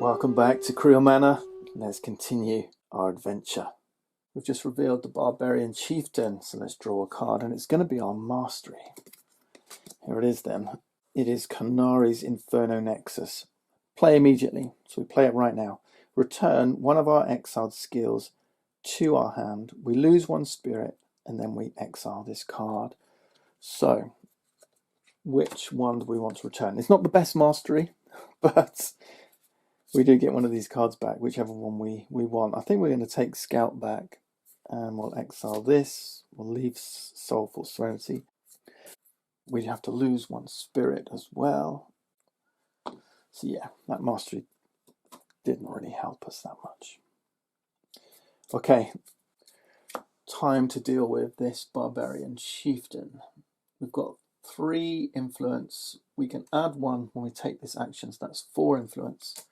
Welcome back to Kreel Manor. Let's continue our adventure. We've just revealed the barbarian chieftain, so let's draw a card, and it's going to be our mastery. Here it is then. It is Canari's Inferno Nexus. Play immediately, so we play it right now. Return one of our exiled skills to our hand. We lose one spirit, and then we exile this card. So, which one do we want to return? It's not the best mastery, but we do get one of these cards back, whichever one we want. I think we're going to take Scout back, and we'll exile this. We'll leave Soulful Serenity. We'd have to lose one spirit as well. So yeah, that mastery didn't really help us that much. Okay, time to deal with this barbarian chieftain. We've got 3 influence. We can add 1 when we take this action, so that's 4 influence.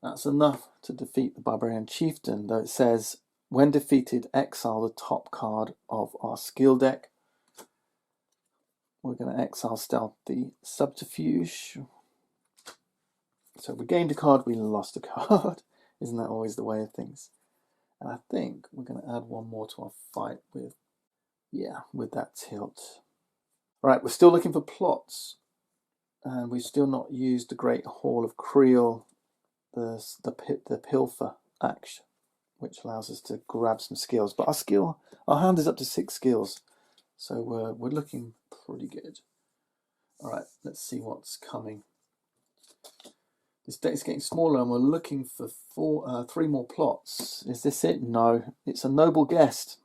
That's enough to defeat the barbarian chieftain, though it says, when defeated, exile the top card of our skill deck. We're going to exile Stealthy Subterfuge. So we gained a card, we lost a card. Isn't that always the way of things? And I think we're going to add 1 more to our fight with that tilt. Right, we're still looking for plots. And we've still not used the Great Hall of Kreel, the Pilfer action, which allows us to grab some skills. But our hand is up to 6 skills. So we're looking pretty good. All right, let's see what's coming. This deck is getting smaller, and we're looking for 3 more plots. Is this it? No, it's a noble guest.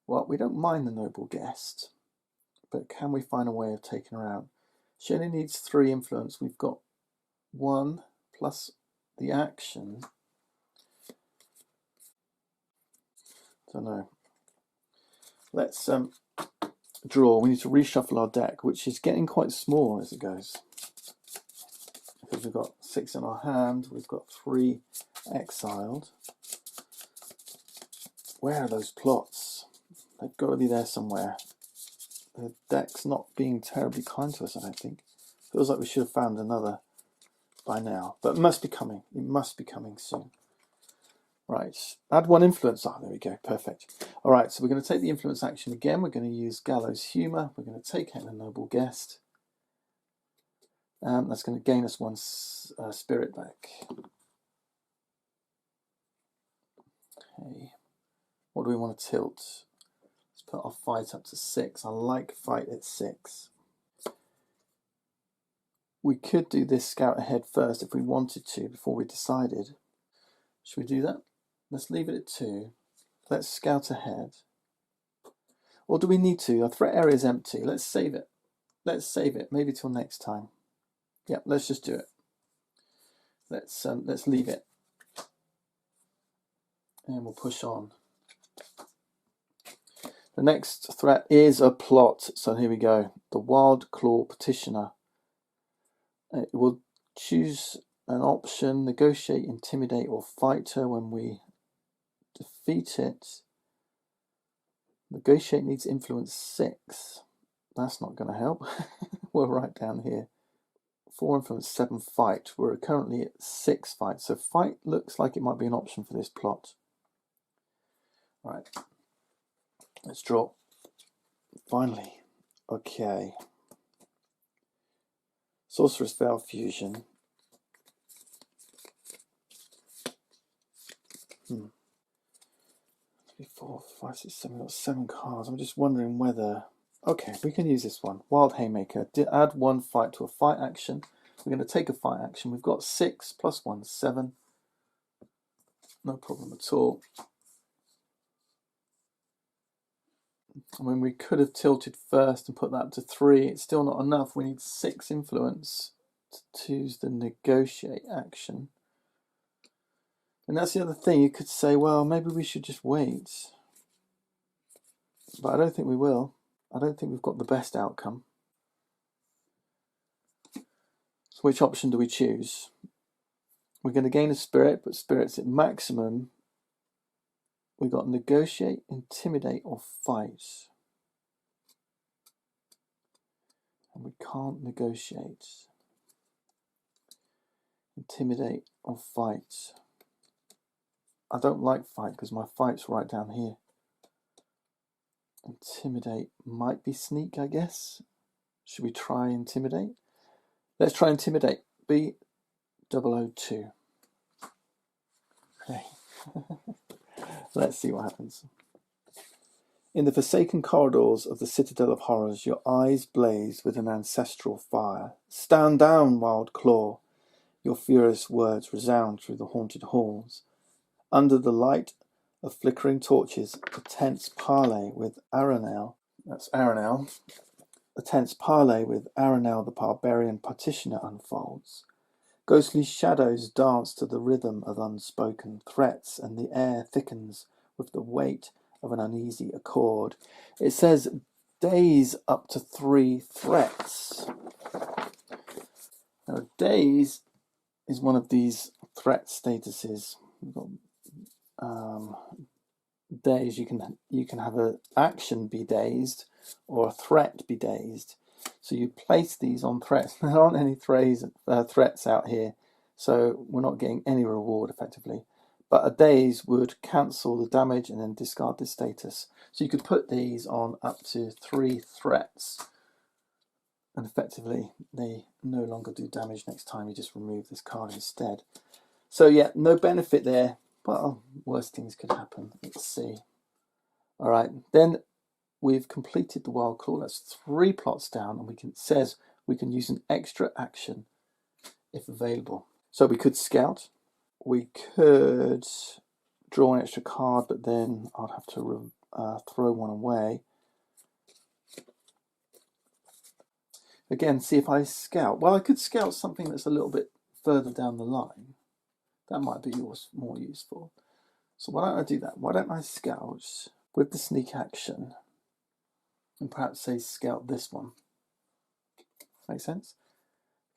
Well, we don't mind the noble guest, but can we find a way of taking her out? She only needs 3 influence. We've got 1 plus the action. Don't know. Let's draw. We need to reshuffle our deck, which is getting quite small as it goes. Because we've got 6 in our hand, we've got 3 exiled. Where are those plots? They've got to be there somewhere. The deck's not being terribly kind to us, I don't think. Feels like we should have found another by now, but it must be coming. It must be coming soon. Right, add 1 influence. Ah, there we go, perfect. All right, so we're going to take the influence action again. We're going to use Gallows Humour. We're going to take out the noble guest. That's going to gain us 1 spirit back. Okay, what do we want to tilt? Let's put our fight up to 6. I like fight at 6. We could do this scout ahead first if we wanted to before we decided. Should we do that? Let's leave it at 2. Let's scout ahead. Or do we need to? Our threat area is empty. Let's save it. Let's save it. Maybe till next time. Yeah, let's just do it. Let's leave it. And we'll push on. The next threat is a plot. So here we go. The Wild Claw Petitioner. It will choose an option, negotiate, intimidate, or fight her. When we defeat it, negotiate needs influence 6. That's not going to help. We're right down here. 4 influence, 7 fight. We're currently at 6 fight. So fight looks like it might be an option for this plot. All right. Let's draw. Finally. Okay. Sorcerer's Veil Fusion. 3, 4, 5, 6, 7. We've got 7 cards. I'm just wondering whether. Okay, we can use this one. Wild Haymaker. Add 1 fight to a fight action. We're going to take a fight action. We've got 6 plus 1, 7. No problem at all. I mean, we could have tilted first and put that up to 3. It's still not enough. We need 6 influence to choose the negotiate action. And that's the other thing. You could say, well, maybe we should just wait. But I don't think we will. I don't think we've got the best outcome. So which option do we choose? We're going to gain a spirit, but spirit's at maximum. We've got negotiate, intimidate, or fight. And we can't negotiate. Intimidate or fight. I don't like fight because my fight's right down here. Intimidate might be sneak, I guess. Should we try intimidate? Let's try intimidate. B002. Okay. Let's see what happens. In the forsaken corridors of the Citadel of Horrors, your eyes blaze with an ancestral fire. Stand down, wild claw! Your furious words resound through the haunted halls. Under the light of flickering torches, a tense parley with Aranel. That's Aranel. A tense parley with Aranel the barbarian partitioner unfolds. Ghostly shadows dance to the rhythm of unspoken threats, and the air thickens with the weight of an uneasy accord. It says daze up to 3 threats. Now, daze is one of these threat statuses. We've got daze. You can have an action be dazed or a threat be dazed. So you place these on threats. There aren't any threats out here, so we're not getting any reward effectively. But a daze would cancel the damage and then discard this status. So you could put these on up to 3 threats, and effectively they no longer do damage next time. You just remove this card instead. So yeah, no benefit there. Well, worse things could happen. Let's see. All right, then we've completed the wild claw. That's 3 plots down, and it says we can use an extra action if available. So we could scout. We could draw an extra card, but then I'd have to throw one away. Again, see if I scout. Well, I could scout something that's a little bit further down the line. That might be more useful. So why don't I do that? Why don't I scout with the sneak action and perhaps say scout this one? Make sense?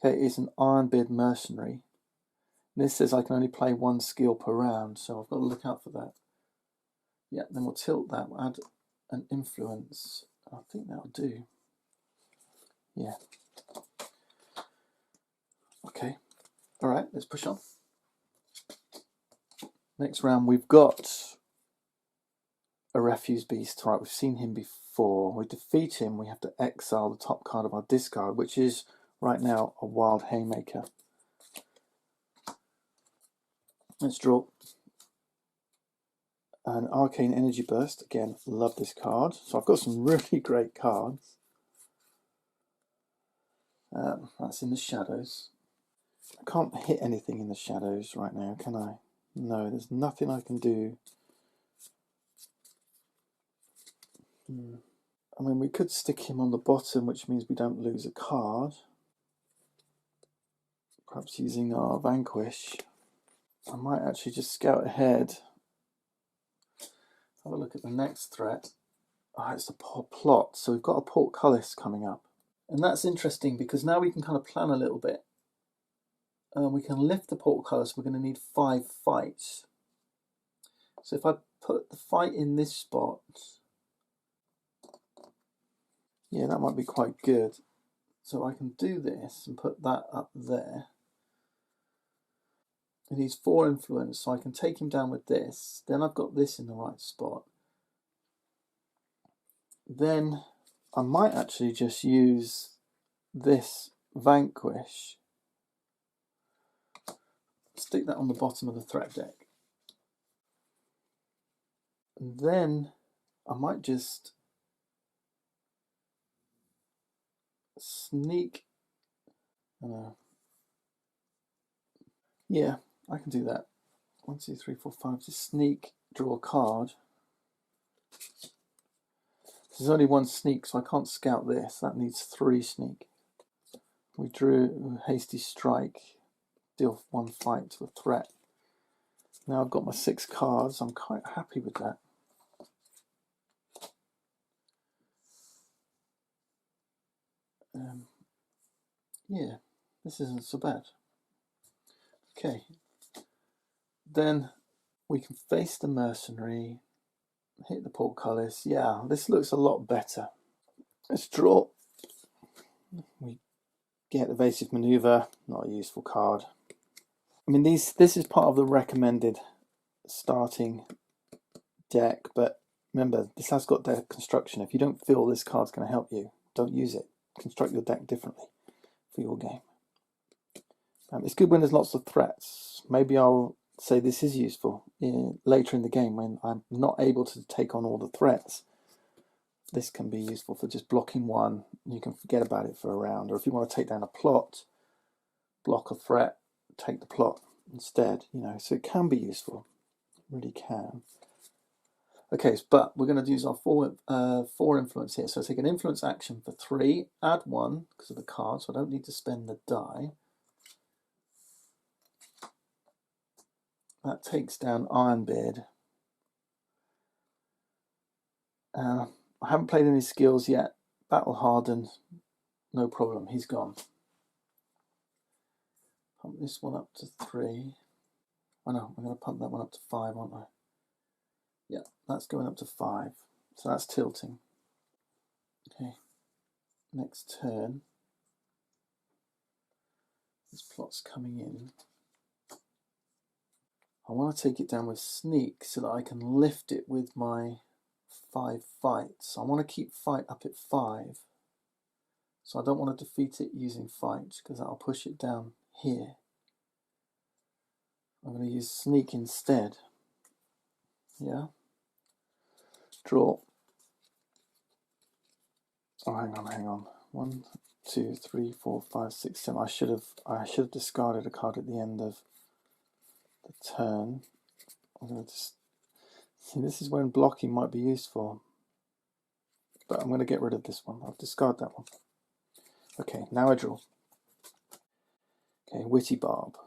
Okay, it's an Ironbeard mercenary. This says I can only play 1 skill per round, so I've got to look out for that. Yeah, then we'll tilt that, we'll add an influence. I think that'll do. Yeah. Okay. All right, let's push on. Next round, we've got a refuse beast. Right, we've seen him before. We defeat him, we have to exile the top card of our discard, which is right now a Wild Haymaker. Let's draw an Arcane Energy Burst. Again, love this card. So I've got some really great cards. That's in the shadows. I can't hit anything in the shadows right now, can I? No, there's nothing I can do. I mean, we could stick him on the bottom, which means we don't lose a card. Perhaps using our Vanquish. I might actually just scout ahead. Have a look at the next threat. Oh, it's the plot. So we've got a portcullis coming up. And that's interesting because now we can kind of plan a little bit. We can lift the portcullis. We're going to need 5 fights. So if I put the fight in this spot, yeah, that might be quite good. So I can do this and put that up there. It needs 4 influence, so I can take him down with this. Then I've got this in the right spot. Then I might actually just use this Vanquish. Stick that on the bottom of the threat deck. And then I might just sneak. Yeah, I can do that. 1, 2, 3, 4, 5. Just sneak, draw a card. There's only 1 sneak, so I can't scout this. That needs 3 sneak. We drew Hasty Strike. Deal 1 fight to a threat. Now I've got my 6 cards. I'm quite happy with that. Yeah, this isn't so bad. Okay. Then we can face the mercenary, hit the portcullis. Yeah, this looks a lot better. Let's draw. We get evasive maneuver, not a useful card. I mean, this is part of the recommended starting deck, but remember, this has got deck construction. If you don't feel this card's going to help you, don't use it. Construct your deck differently for your game. It's good when there's lots of threats. Maybe I'll say this is useful later in the game when I'm not able to take on all the threats. This can be useful for just blocking one. You can forget about it for a round. Or if you want to take down a plot, block a threat, take the plot instead. So it can be useful. It really can. Okay, but we're going to use our four influence here. So take an influence action for 3, add 1 because of the card, so I don't need to spend the die. That takes down Ironbeard. I haven't played any skills yet. Battle hardened, no problem, he's gone. Pump this one up to 3. Oh no, I'm going to pump that one up to 5, aren't I? Yeah, that's going up to 5. So that's tilting. Okay, next turn. This plot's coming in. I want to take it down with sneak so that I can lift it with my 5 fights. I want to keep fight up at 5. So I don't want to defeat it using fight because that'll push it down here. I'm going to use sneak instead. Yeah. Draw. Oh, hang on. 1, 2, 3, 4, 5, 6, 7. I should have discarded a card at the end of the turn. I'm going to just see. This is when blocking might be useful, but I'm going to get rid of this one. I'll discard that one. Okay, now I draw. Okay, Witty Barb.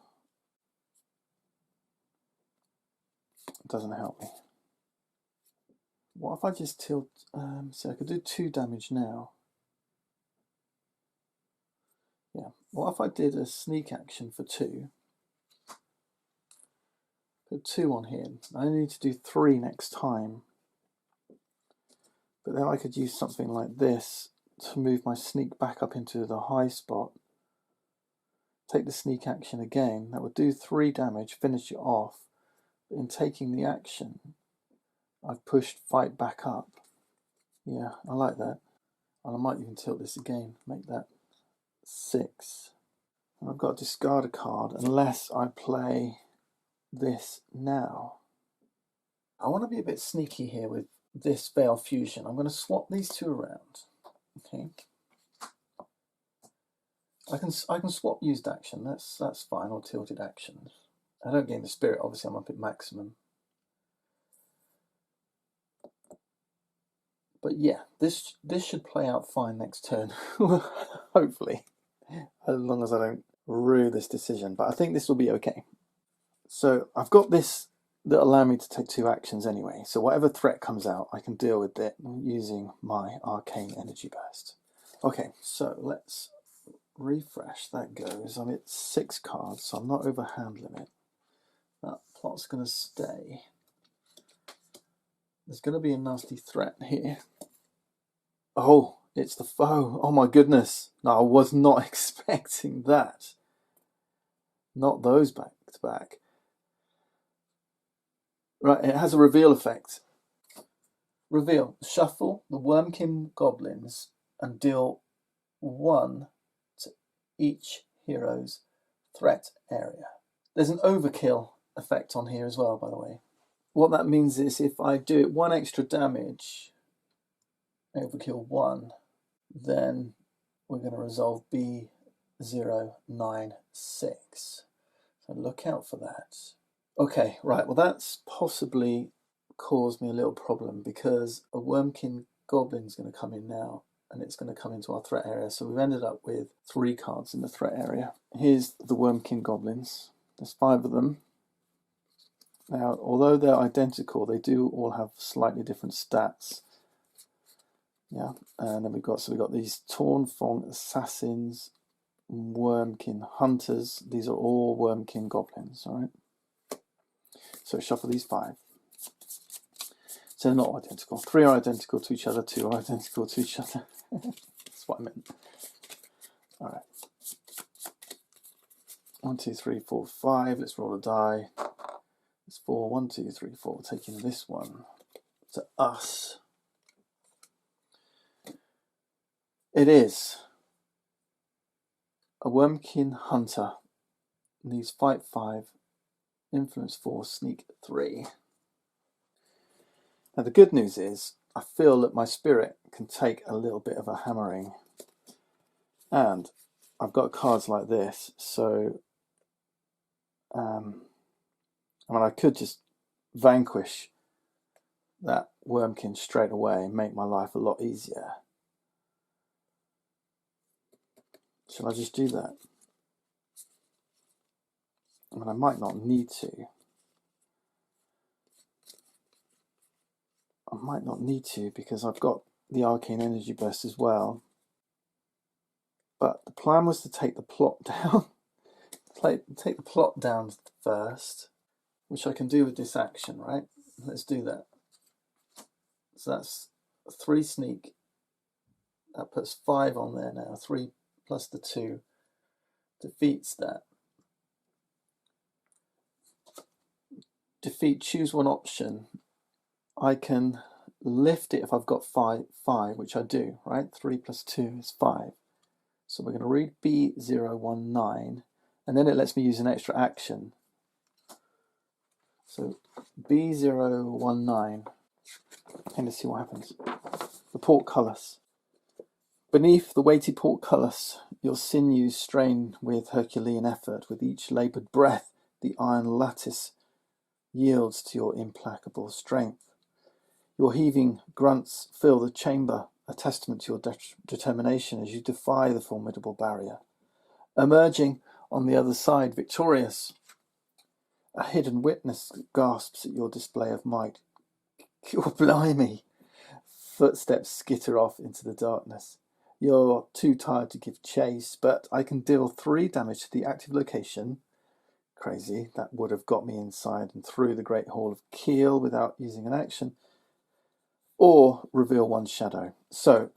It doesn't help me. What if I just tilt? So I could do 2 damage now. Yeah. What if I did a sneak action for 2? Put 2 on here. I only need to do 3 next time. But then I could use something like this to move my sneak back up into the high spot. Take the sneak action again. That would do 3 damage, finish it off. But in taking the action, I've pushed fight back up. Yeah, I like that. And I might even tilt this again, make that 6. And I've got to discard a card unless I play this now. I want to be a bit sneaky here with this Veil Fusion. I'm going to swap these 2 around. Okay. I can swap used action. That's fine, or tilted actions. I don't gain the spirit. Obviously, I'm up at maximum. But yeah, this should play out fine next turn. Hopefully, as long as I don't rue this decision. But I think this will be okay. So I've got this that allow me to take 2 actions anyway. So whatever threat comes out, I can deal with it using my Arcane Energy Burst. Okay, so let's refresh. That goes. I'm at 6 cards, so I'm not over hand limit. That plot's going to stay. There's going to be a nasty threat here. Oh, it's the foe. Oh my goodness. No, I was not expecting that. Not those back to back. Right, it has a reveal effect. Reveal. Shuffle the Wormkin goblins and deal 1 to each hero's threat area. There's an overkill effect on here as well, by the way. What that means is if I do it 1 extra damage, overkill 1, then we're going to resolve B096. So look out for that. Okay, right, well that's possibly caused me a little problem because a Wormkin goblin is going to come in now and it's going to come into our threat area. So we've ended up with 3 cards in the threat area. Here's the Wormkin goblins. There's 5 of them. Now, although they're identical, they do all have slightly different stats. Yeah, and then we've got these Tornfong assassins, Wormkin hunters. These are all Wormkin goblins, all right? So shuffle these 5. So they're not identical. 3 are identical to each other, 2 are identical to each other. That's what I meant. All right. 1, 2, 3, 4, 5. Let's roll a die. It's 4, 1, 2, 3, 4. Taking this one to us. It is a Wormkin Hunter. Needs fight 5, influence 4, sneak 3. Now the good news is I feel that my spirit can take a little bit of a hammering, and I've got cards like this, so I could just vanquish that Wormkin straight away and make my life a lot easier. Shall I just do that? I might not need to. I might not need to because I've got the Arcane Energy Burst as well. But the plan was to take the plot down. Take the plot down first, which I can do with this action, right? Let's do that. So that's 3 sneak. That puts 5 on there now. 3 plus the 2 defeats that. Defeat, choose one option. I can lift it if I've got 5, which I do, right? 3 plus 2 is 5. So we're going to read B019, and then it lets me use an extra action. So B019, and let's see what happens. The portcullis. Beneath the weighty portcullis, your sinews strain with Herculean effort. With each laboured breath, the iron lattice yields to your implacable strength. Your heaving grunts fill the chamber, a testament to your determination as you defy the formidable barrier. Emerging on the other side victorious, a hidden witness gasps at your display of might. You're blimey! Footsteps skitter off into the darkness. You're too tired to give chase, but I can deal 3 damage to the active location. Crazy, that would have got me inside and through the Great Hall of Kreel without using an action. Or reveal 1 shadow. So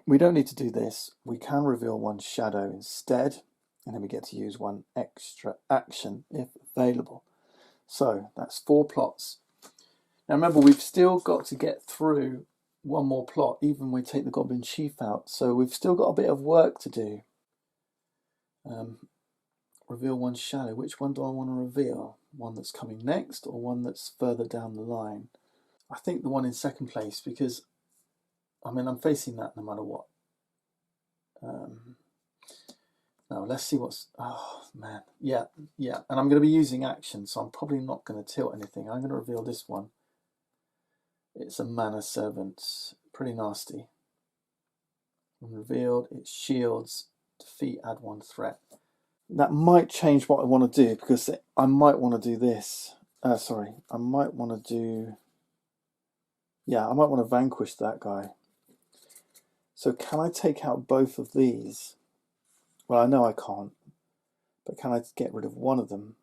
we don't need to do this. We can reveal 1 shadow instead, and then we get to use 1 extra action if available. So that's 4 plots. Now remember, we've still got to get through 1 more plot, even when we take the Goblin Chief out. So we've still got a bit of work to do. Reveal 1 shadow. Which one do I want to reveal? One that's coming next or one that's further down the line? I think the one in second place, because I'm facing that no matter what. Now let's see what's, oh man, yeah, and I'm going to be using action, so I'm probably not going to tilt anything. I'm going to reveal this one. It's a Manor Servant, pretty nasty. When revealed, it shields, defeat, add 1 threat. That might change what I want to do, because I might want to do this. I might want to do, I might want to vanquish that guy. So can I take out both of these? Well, I know I can't, but can I get rid of one of them?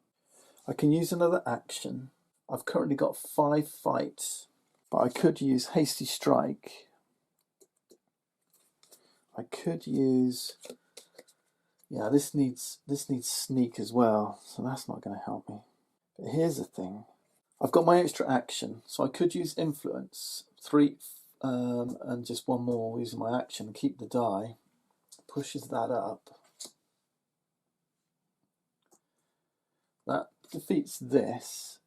I can use another action. I've currently got 5 fights, but I could use Hasty Strike. I could use, this needs sneak as well, so that's not going to help me. But here's the thing. I've got my extra action, so I could use Influence 3 and just 1 more using my action, keep the die, pushes that up. That defeats this.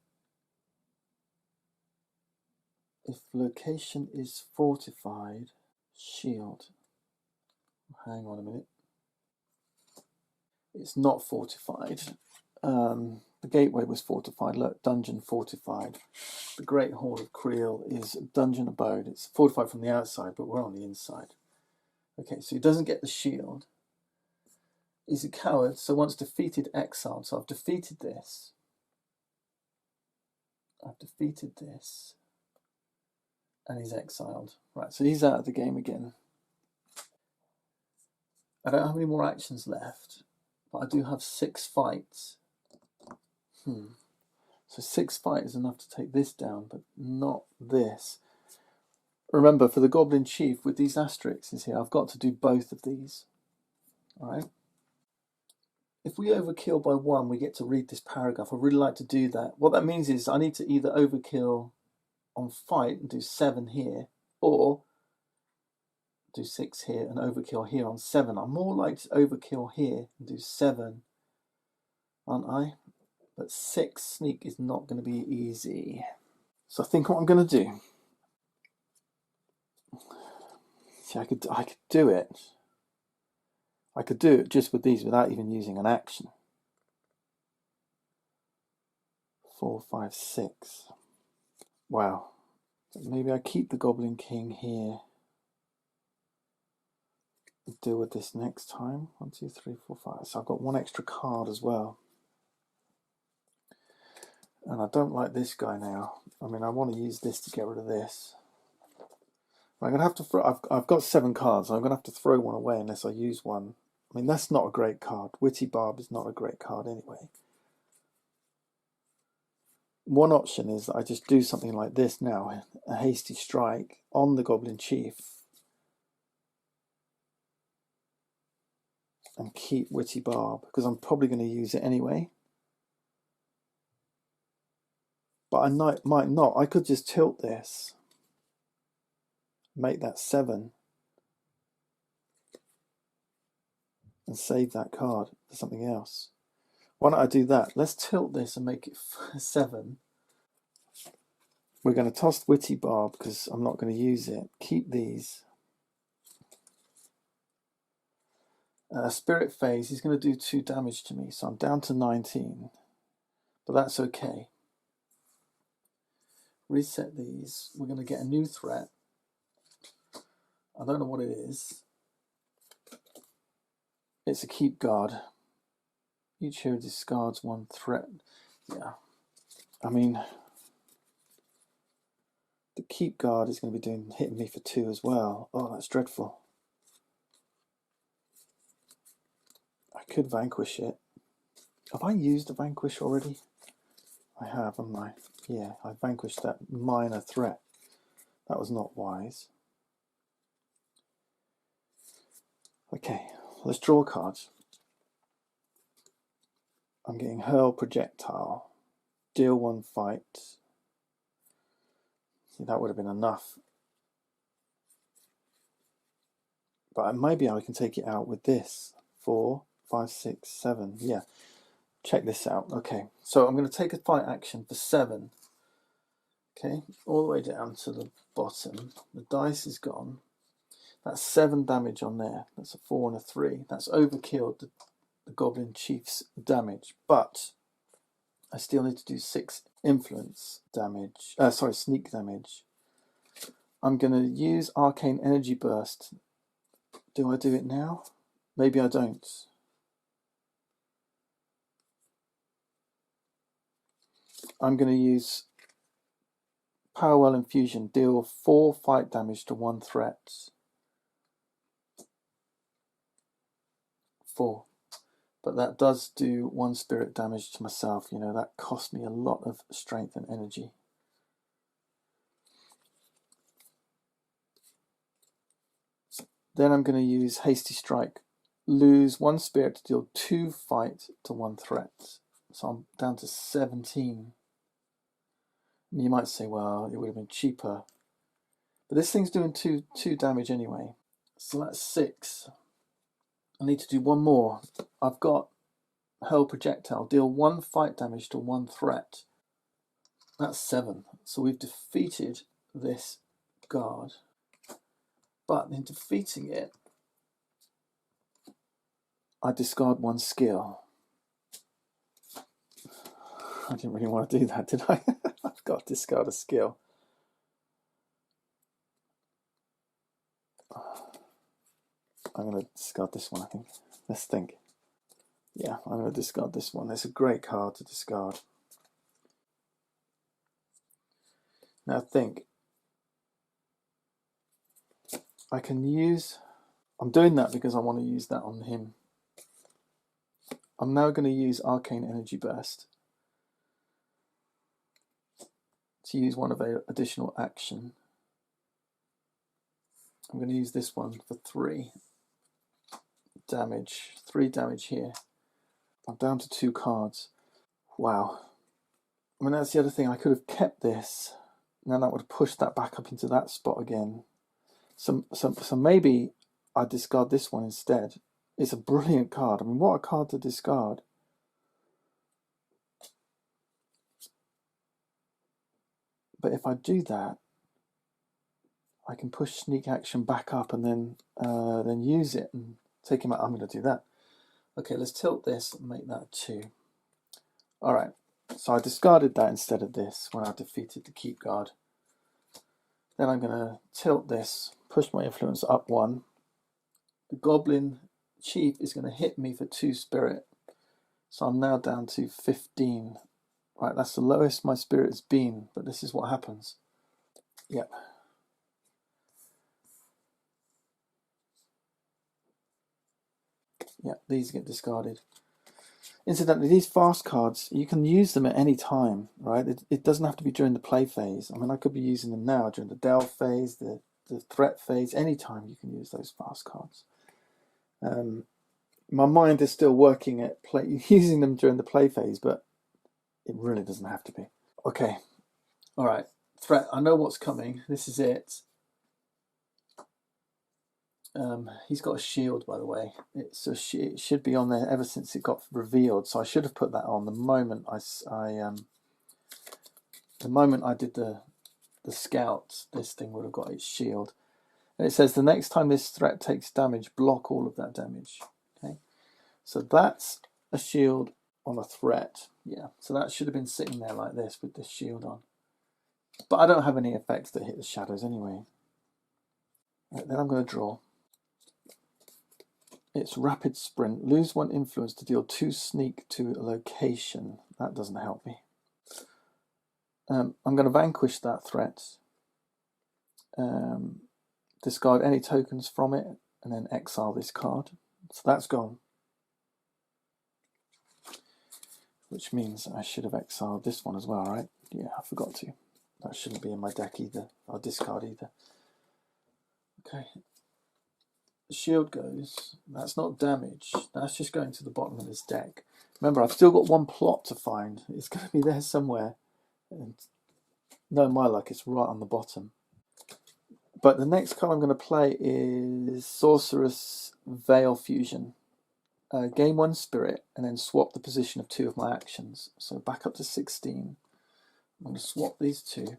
If location is fortified, shield. Hang on a minute. It's not fortified. The gateway was fortified. Look, dungeon fortified. The Great Hall of Kreel is dungeon abode. It's fortified from the outside, but we're on the inside. Okay, so he doesn't get the shield. He's a coward, so once defeated, exiled. So I've defeated this. And he's exiled. Right, so he's out of the game again. I don't have any more actions left, but I do have 6 fights. So 6 fights is enough to take this down, but not this. Remember, for the Goblin Chief, with these asterisks here, I've got to do both of these. All right? if we overkill by 1, we get to read this paragraph. I'd really like to do that. What that means is I need to either overkill on fight and do 7 here, or do 6 here and overkill here on 7. I'm more likely to overkill here and do 7, aren't I? But 6 sneak is not going to be easy. So I think what I'm going to do, see, I could do it. I could do it just with these without even using an action. 4, 5, 6. Wow. Maybe I keep the Goblin King here. Deal with this next time. 1, 2, 3, 4, 5. So I've got 1 extra card as well. And I don't like this guy now. I mean, I want to use this to get rid of this. I'm going to have to throw, I've got 7 cards. I'm going to have to throw 1 away unless I use 1. I mean, that's not a great card. Witty Barb is not a great card anyway. One option is that I just do something like this now. A hasty strike on the Goblin Chief. And keep Witty Barb, because I'm probably going to use it anyway. But I might not. I could just tilt this. Make that 7. And save that card for something else. Why don't I do that? Let's tilt this and make it 7. We're going to toss Witty Barb because I'm not going to use it. Keep these. Spirit Phase, he's going to do 2 damage to me, so I'm down to 19. But that's okay. Reset these. We're going to get a new threat. I don't know what it is. It's a keep guard. Each hero discards 1 threat. Yeah. I mean, the keep guard is going to be hitting me for 2 as well. Oh, that's dreadful. I could vanquish it. Have I used a vanquish already? I have, haven't I? Yeah, I vanquished that minor threat. That was not wise. Okay, let's draw cards. I'm getting Hurl Projectile. Deal 1 fight. See, that would have been enough. But maybe I can take it out with this. 4, 5, 6, 7. Yeah. Check this out. Okay, so I'm going to take a fight action for 7. Okay, all the way down to the bottom. The dice is gone. That's 7 damage on there. That's a 4 and a 3. That's overkilled the Goblin Chief's damage. But I still need to do 6 influence damage. Sorry, sneak damage. I'm going to use Arcane Energy Burst. Do I do it now? Maybe I don't. I'm going to use Powerwell Infusion. Deal 4 fight damage to 1 threat. 4. But that does do 1 spirit damage to myself. You know, that cost me a lot of strength and energy. Then I'm going to use Hasty Strike. Lose 1 spirit to deal 2 fight to 1 threat. So I'm down to 17. You might say, well, it would have been cheaper. But this thing's doing 2 damage anyway. So that's 6. I need to do 1 more. I've got Hurl Projectile. Deal 1 fight damage to 1 threat. That's 7. So we've defeated this guard. But in defeating it, I discard 1 skill. I didn't really want to do that, did I? I've got to discard a skill. I'm going to discard this one, I think. Let's think. Yeah, I'm going to discard this one. It's a great card to discard. Now think. I can use... I'm doing that because I want to use that on him. I'm now going to use Arcane Energy Burst to use 1 of a additional action. I'm going to use this one for 3 damage. 3 damage here. I'm down to 2 cards. Wow. I mean, that's the other thing. I could have kept this, and then that would have pushed that back up into that spot again. So maybe I discard this one instead. It's a brilliant card. I mean, what a card to discard. But if I do that, I can push sneak action back up and then use it and take him out. I'm going to do that. Okay, let's tilt this and make that 2. All right, so I discarded that instead of this when I defeated the keep guard. Then I'm going to tilt this, push my influence up 1. The goblin chief is going to hit me for 2 spirit. So I'm now down to 15. Right, that's the lowest my spirit has been, but this is what happens. Yep. Yeah, these get discarded. Incidentally, these fast cards, you can use them at any time, right? It doesn't have to be during the play phase. I mean, I could be using them now during the delve phase, the threat phase. Any time you can use those fast cards. My mind is still working at using them during the play phase, but it really doesn't have to be. Okay, all right. Threat, I know what's coming. This is it. He's got a shield, by the way. It should be on there ever since it got revealed. So I should have put that on the moment the moment I did the scout. This thing would have got its shield, and it says the next time this threat takes damage, block all of that damage. Okay, so that's a shield on a threat. Yeah, so that should have been sitting there like this with this shield on. But I don't have any effects that hit the shadows anyway. Right, then I'm going to draw. It's rapid sprint. Lose 1 influence to deal 2 sneak to a location. That doesn't help me. I'm going to vanquish that threat. Discard any tokens from it and then exile this card. So that's gone. Which means I should have exiled this one as well, right? Yeah, I forgot to. That shouldn't be in my deck either. I'll discard either. Okay. The shield goes. That's not damage. That's just going to the bottom of this deck. Remember, I've still got 1 plot to find. It's going to be there somewhere. And no, my luck, it's right on the bottom. But the next card I'm going to play is Sorceress Veil Fusion. Gain 1 spirit and then swap the position of 2 of my actions. So back up to 16. I'm going to swap these 2.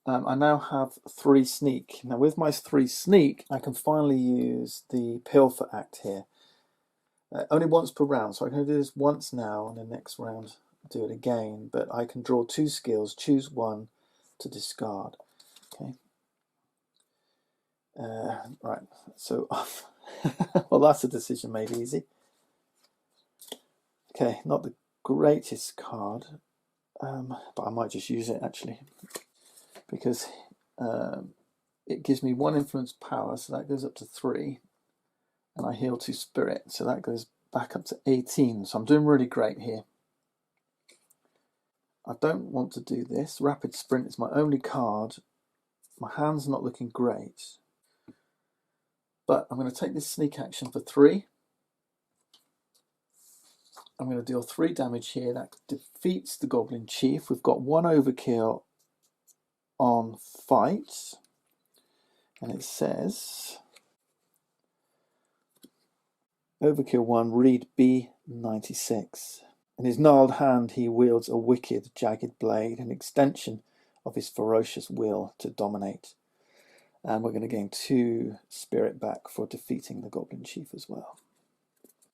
I now have 3 sneak. Now with my 3 sneak, I can finally use the Pilfer Act here. Only once per round, so I can do this once now, and the next round do it again. But I can draw 2 skills, choose 1 to discard. Okay. Right, so well, that's a decision made easy. Okay, not the greatest card, but I might just use it actually, because it gives me 1 influence power, so that goes up to 3, and I heal 2 spirit, so that goes back up to 18. So I'm doing really great here. I don't want to do this. Rapid Sprint is my only card. My hand's not looking great. But I'm going to take this sneak action for 3. I'm going to deal 3 damage here. That defeats the Goblin Chief. We've got 1 overkill on fight. And it says, overkill 1, read B96. In his gnarled hand he wields a wicked, jagged blade, an extension of his ferocious will to dominate. And we're going to gain 2 spirit back for defeating the Goblin Chief as well,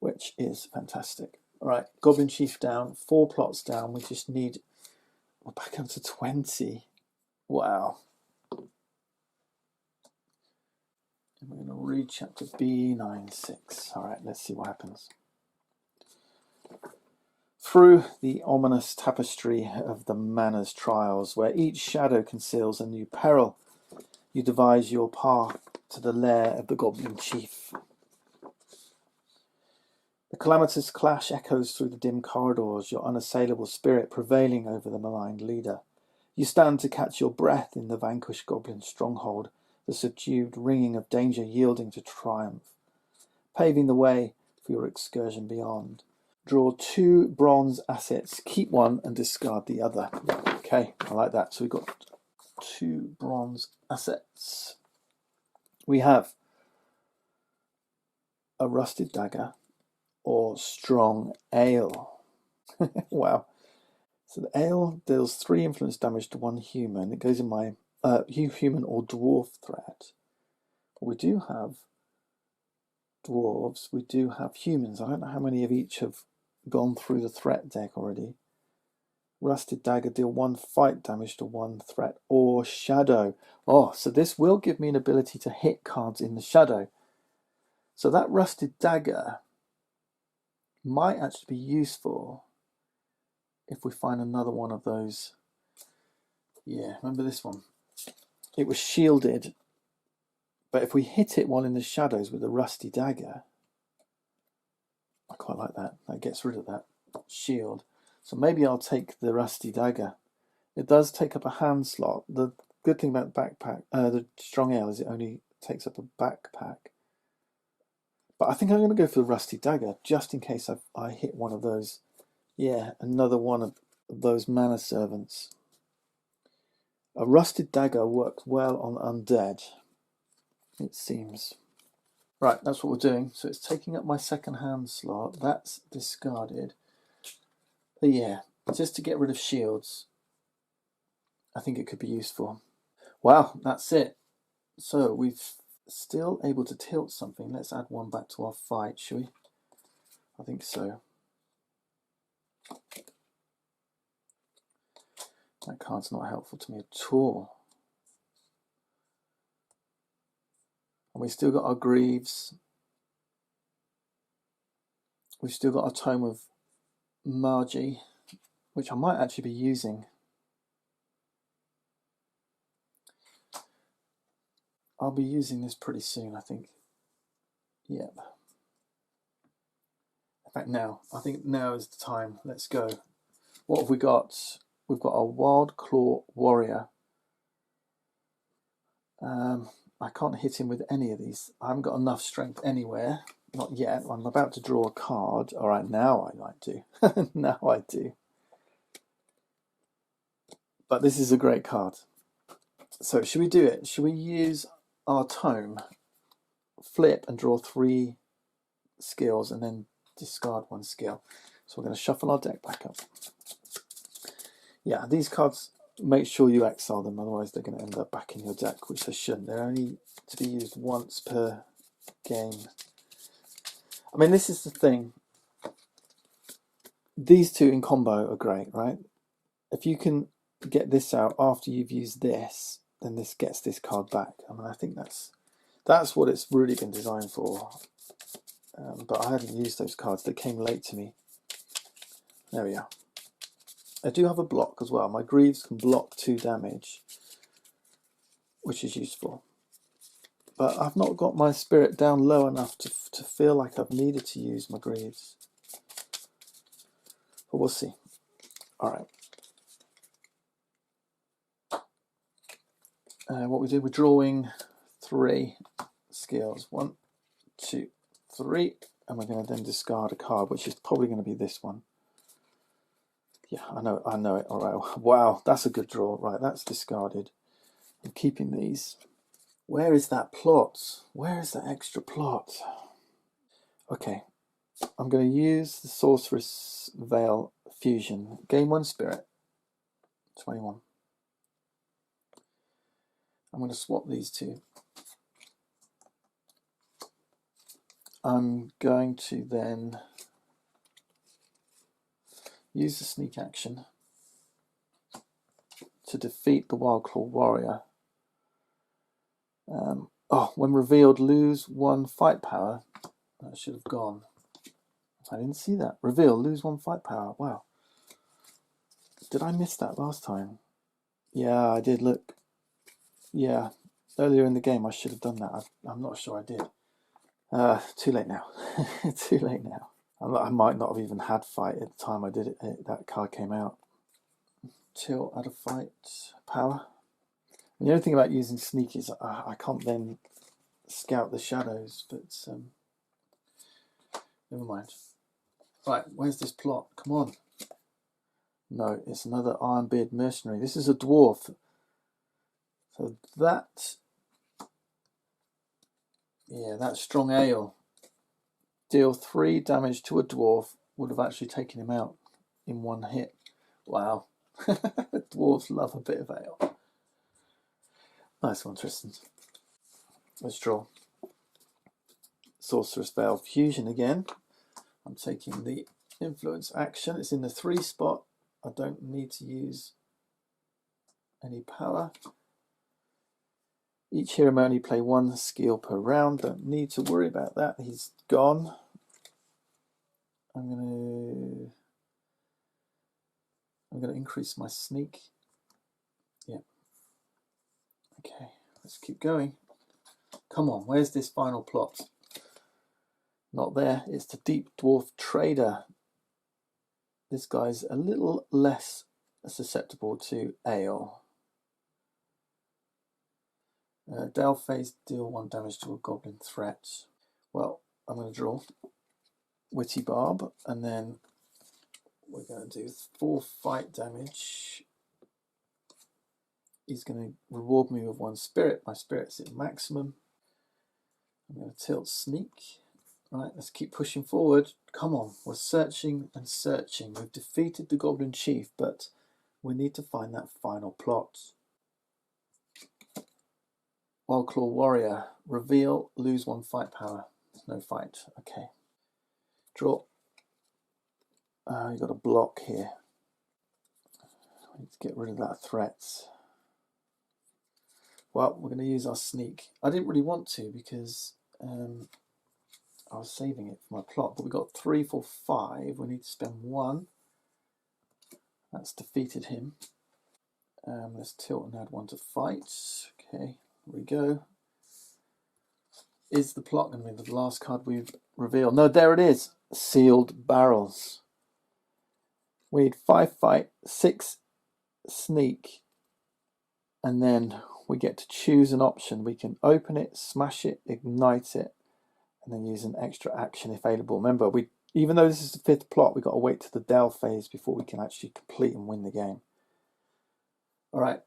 which is fantastic. All right, Goblin Chief down, 4 plots down. We just need, we're back up to 20. Wow. And we're going to read chapter B96. All right, let's see what happens. Through the ominous tapestry of the Manor's trials, where each shadow conceals a new peril, you devise your path to the lair of the Goblin Chief. The calamitous clash echoes through the dim corridors, your unassailable spirit prevailing over the maligned leader. You stand to catch your breath in the vanquished Goblin stronghold, the subdued ringing of danger yielding to triumph. paving the way for your excursion beyond. Draw 2 bronze assets, keep one and discard the other. Okay, I like that. So we've got 2 bronze assets. We have a rusted dagger or strong ale. Wow. So the ale deals 3 influence damage to 1 human. It goes in my human or dwarf threat. We do have dwarves, we do have humans. I don't know how many of each have gone through the threat deck already. Rusted dagger, deal 1 fight damage to 1 threat or shadow. Oh, so this will give me an ability to hit cards in the shadow. So that rusted dagger might actually be useful if we find another one of those. Yeah, remember this one? It was shielded, but if we hit it while in the shadows with a rusty dagger, I quite like that. That gets rid of that shield. So maybe I'll take the rusty dagger. It does take up a hand slot. The good thing about the strong ale is it only takes up a backpack. But I think I'm going to go for the rusty dagger just in case I hit one of those. Yeah, another one of those manor servants. A rusted dagger works well on undead, it seems. Right, that's what we're doing. So it's taking up my second hand slot. That's discarded. But yeah, just to get rid of shields, I think it could be useful. Wow, that's it. So we've still able to tilt something. Let's add 1 back to our fight, shall we? I think so. That card's not helpful to me at all. And we've still got our Greaves. We've still got our Tome of Margie, which I might actually be using. I'll be using this pretty soon, I think. Yep. In fact, now. I think now is the time. Let's go. What have we got? We've got a Wild Claw Warrior. I can't hit him with any of these. I haven't got enough strength anywhere. Not yet. I'm about to draw a card. All right, now I might do. Now I do. But this is a great card. So should we do it? Should we use our tome, flip and draw 3 skills and then discard 1 skill? So we're going to shuffle our deck back up. Yeah, these cards, make sure you exile them, otherwise they're going to end up back in your deck, which they shouldn't. They're only to be used once per game. I mean, this is the thing. These 2 in combo are great, right? If you can get this out after you've used this, then this gets this card back. I mean, I think that's what it's really been designed for. But I hadn't used those cards. They came late to me. There we are. I do have a block as well. My Greaves can block 2 damage, which is useful. But I've not got my spirit down low enough to feel like I've needed to use my Greaves. But we'll see. All right. What we do, we're drawing 3 skills. 1, 2, 3. And we're going to then discard a card, which is probably going to be this one. Yeah, I know it. All right. Wow, that's a good draw. Right, that's discarded. I'm keeping these. Where is that plot? Where is that extra plot? Okay, I'm going to use the Sorceress Veil Fusion. Gain 1 spirit. 21. I'm going to swap these 2. I'm going to then use the sneak action to defeat the Wild Claw Warrior. When revealed, lose 1 fight power. That should have gone. I didn't see that. Reveal, lose 1 fight power. Wow. Did I miss that last time? Yeah, I did. Look. Yeah, earlier in the game I should have done that. I'm not sure I did. Too late now. Too late now. I might not have even had fight at the time I did it. That card came out. Till add a fight power. And the only thing about using sneak is I can't then scout the shadows, but Never mind. Right, where's this plot? Come on. No, it's another Ironbeard mercenary. This is a dwarf. So that, yeah, that strong ale. Deal 3 damage to a dwarf would have actually taken him out in one hit. Wow. Dwarves love a bit of ale. Nice one, Tristan. Let's draw. Sorcerer's Veil Fusion again. I'm taking the influence action. It's in the 3 spot. I don't need to use any power. Each hero may only play 1 skill per round. Don't need to worry about that. He's gone. I'm gonna increase my sneak. Yeah. Okay, let's keep going. Come on, where's this final plot? Not there. It's the Deep Dwarf Trader. This guy's a little less susceptible to ale. Dale phase, deal 1 damage to a goblin threat. Well, I'm going to draw Witty Barb, and then we're going to do 4 fight damage. He's going to reward me with 1 spirit. My spirit's at maximum. I'm going to tilt sneak. Right, let's keep pushing forward. Come on, we're searching and searching. We've defeated the Goblin Chief, but we need to find that final plot. Wildclaw Warrior. Reveal, lose 1 fight power. No fight. Okay. Draw. You've got a block here. We need to get rid of that threat. Well, we're going to use our sneak. I didn't really want to because I was saving it for my plot, but we got 3, 4, 5. We need to spend 1. That's defeated him. Let's tilt and add 1 to fight. Okay, here we go. Is the plot going to be the last card we've revealed? No, there it is. Sealed Barrels. We need 5 fight, 6 sneak, and then we get to choose an option. We can open it, smash it, ignite it, and then use an extra action if available. Remember, even though this is the 5th plot, we've got to wait to the Dell phase before we can actually complete and win the game. All right.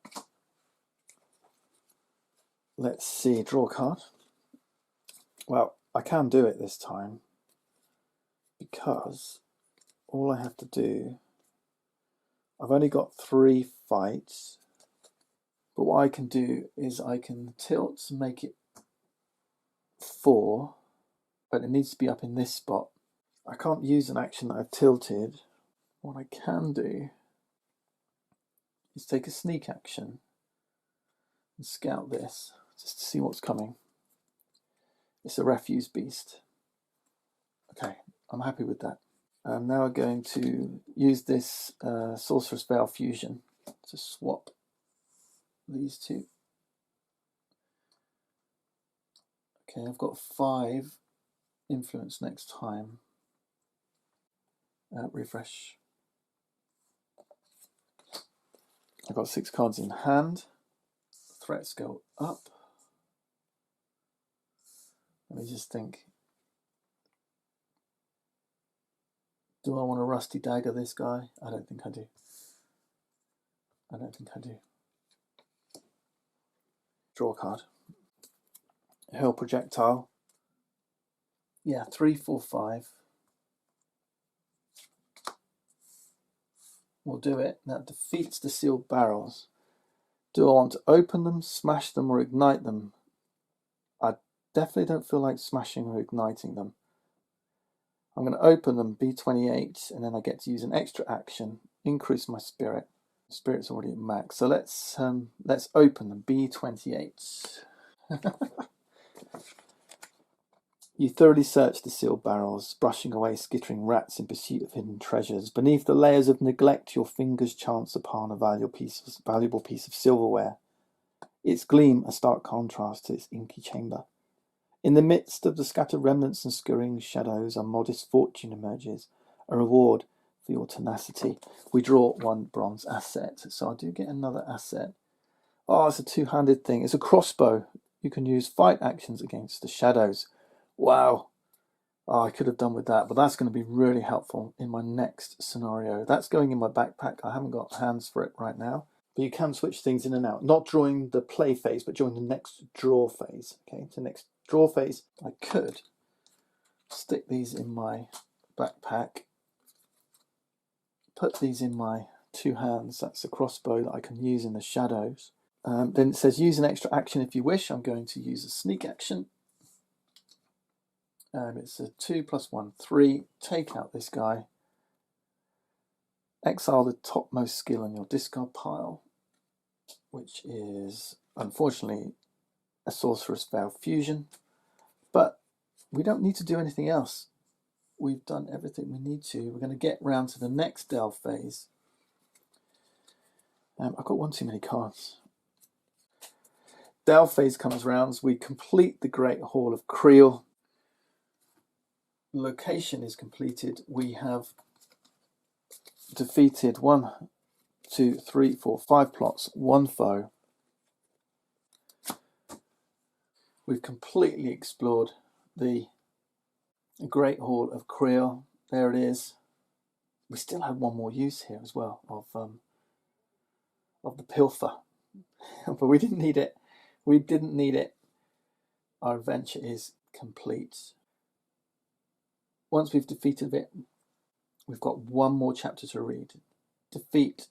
Let's see, draw a card. Well, I can do it this time because all I have to do, I've only got 3 fights, but what I can do is I can tilt to make it 4, but it needs to be up in this spot. I can't use an action that I've tilted. What I can do is take a sneak action and scout this just to see what's coming. It's a refuse beast. Okay, I'm happy with that. I'm now going to use this Sorcerer's Veil Fusion to swap these 2. Okay, I've got 5 influence next time. Refresh. I've got 6 cards in hand. Threats go up. Let me just think. Do I want a rusty dagger this guy? I don't think I do. I don't think I do. Draw a card. Hurl projectile. Yeah, 3, 4, 5. We'll do it. That defeats the sealed barrels. Do I want to open them, smash them, or ignite them? I definitely don't feel like smashing or igniting them. I'm going to open them, B28, and then I get to use an extra action, increase my spirit. Spirit's already at max, so let's open them, B28. You thoroughly search the sealed barrels, brushing away skittering rats in pursuit of hidden treasures. Beneath the layers of neglect, your fingers chance upon a valuable piece of silverware. Its gleam a stark contrast to its inky chamber. In the midst of the scattered remnants and scurrying shadows, a modest fortune emerges, a reward for your tenacity. We draw 1 bronze asset, so I do get another asset. Oh, it's a 2-handed thing. It's a crossbow. You can use fight actions against the shadows. Wow. Oh, I could have done with that, but that's going to be really helpful in my next scenario. That's going in my backpack. I haven't got hands for it right now. But you can switch things in and out, not during the play phase, but during the next draw phase. Okay, so next draw phase, I could stick these in my backpack, put these in my two hands. That's a crossbow that I can use in the shadows. Then it says use an extra action if you wish. I'm going to use a sneak action. It's a 2 + 1, 3. Take out this guy. Exile the topmost skill on your discard pile, which is unfortunately a Sorcerer's Veil Fusion. But we don't need to do anything else. We've done everything we need to. We're going to get round to the next delve phase. I've got one too many cards. Delve phase comes round. We complete the Great Hall of Kreel. Location is completed. We have defeated 1, 2, 3, 4, 5 plots, 1 foe. We've completely explored the Great Hall of Kreel. There it is. We still had one more use here as well of the pilfer, but we didn't need it. We didn't need it. Our adventure is complete. Once we've defeated it, we've got one more chapter to read. Defeat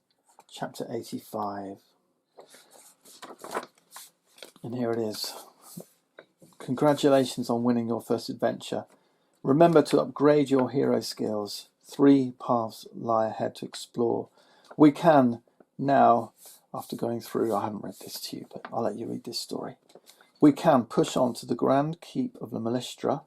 chapter 85. And here it is. Congratulations on winning your first adventure. Remember to upgrade your hero skills. 3 paths lie ahead to explore. We can now, after going through, I haven't read this to you, but I'll let you read this story. We can push on to the Grand Keep of the Melistra,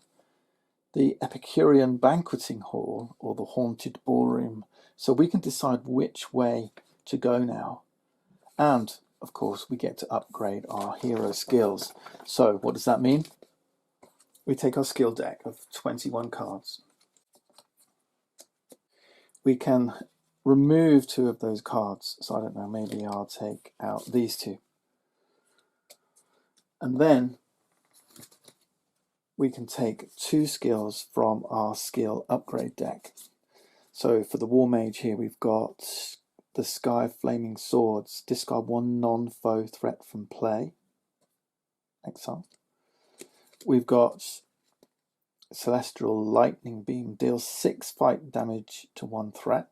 the Epicurean Banqueting Hall, or the Haunted Ballroom. So we can decide which way to go now. And, of course, we get to upgrade our hero skills. So what does that mean? We take our skill deck of 21 cards. We can remove 2 of those cards. So I don't know, maybe I'll take out these 2. And then we can take 2 skills from our skill upgrade deck. So for the War Mage here, we've got the Sky Flaming Swords. Discard 1 non-foe threat from play. Exile. We've got Celestial Lightning Beam. Deals 6 fight damage to 1 threat.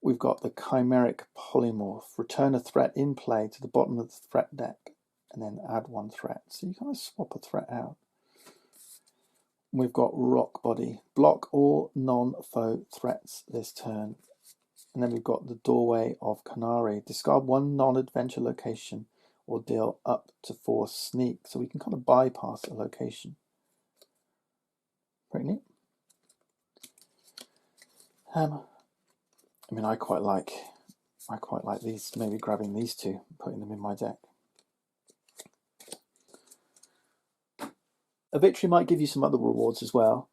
We've got the Chimeric Polymorph. Return a threat in play to the bottom of the threat deck and then add 1 threat. So you kind of swap a threat out. We've got Rock Body. Block all non-foe threats this turn. And then we've got the Doorway of Canary. Discard 1 non-adventure location or deal up to 4 sneak. So we can kind of bypass a location. Pretty neat. I mean, I quite like these. Maybe grabbing these 2, putting them in my deck. A victory might give you some other rewards as well.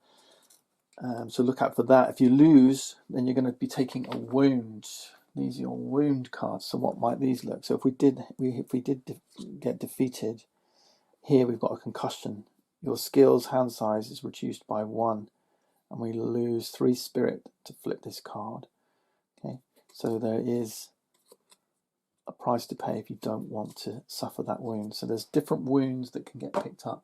So look out for that. If you lose, then you're going to be taking a wound. These are your wound cards. So what might these look? So if we did get defeated, here we've got a concussion. Your skill's hand size is reduced by 1, and we lose 3 spirit to flip this card. Okay, so there is a price to pay if you don't want to suffer that wound. So there's different wounds that can get picked up.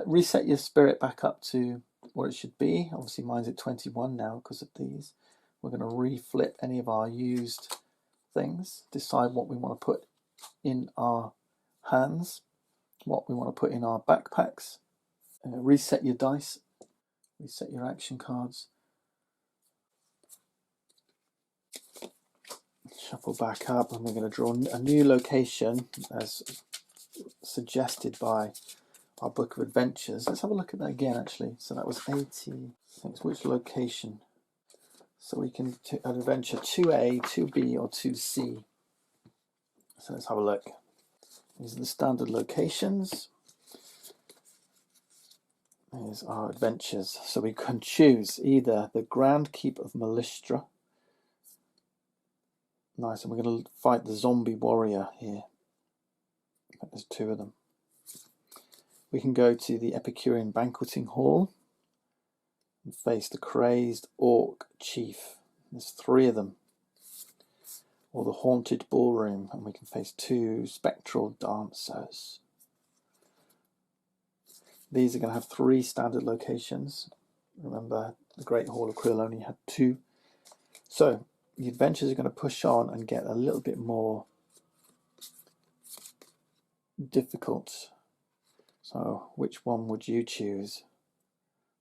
Reset your spirit back up to what it should be. Obviously mine's at 21 now because of these. We're going to reflip any of our used things, decide what we want to put in our hands, what we want to put in our backpacks. Reset your dice, reset your action cards. Shuffle back up, and we're going to draw a new location as suggested by our book of adventures. Let's have a look at that again actually. So that was 86. Which location? So we can an adventure 2A, 2B or 2C. So let's have a look. These are the standard locations. Here's our adventures. So we can choose either the Grand Keep of Melistra. Nice, and we're going to fight the zombie warrior here. There's 2 of them. We can go to the Epicurean banqueting hall and face the crazed orc chief. There's 3 of them. Or the haunted ballroom, and we can face 2 spectral dancers. These are going to have 3 standard locations. Remember, the Great Hall of Kreel only had 2. So the adventures are going to push on and get a little bit more difficult. So which one would you choose?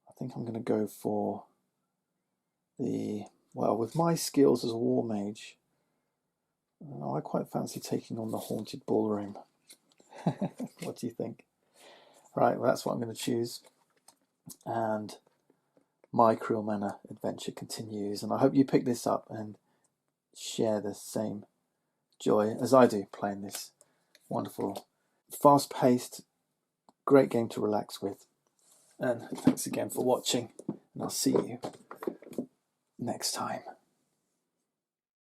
I think I'm going to go for with my skills as a war mage, I quite fancy taking on the haunted ballroom. What do you think? Right, well, that's what I'm going to choose. And my Kreel Manor adventure continues. And I hope you pick this up and share the same joy as I do playing this wonderful, fast-paced, great game to relax with. And thanks again for watching. And I'll see you next time.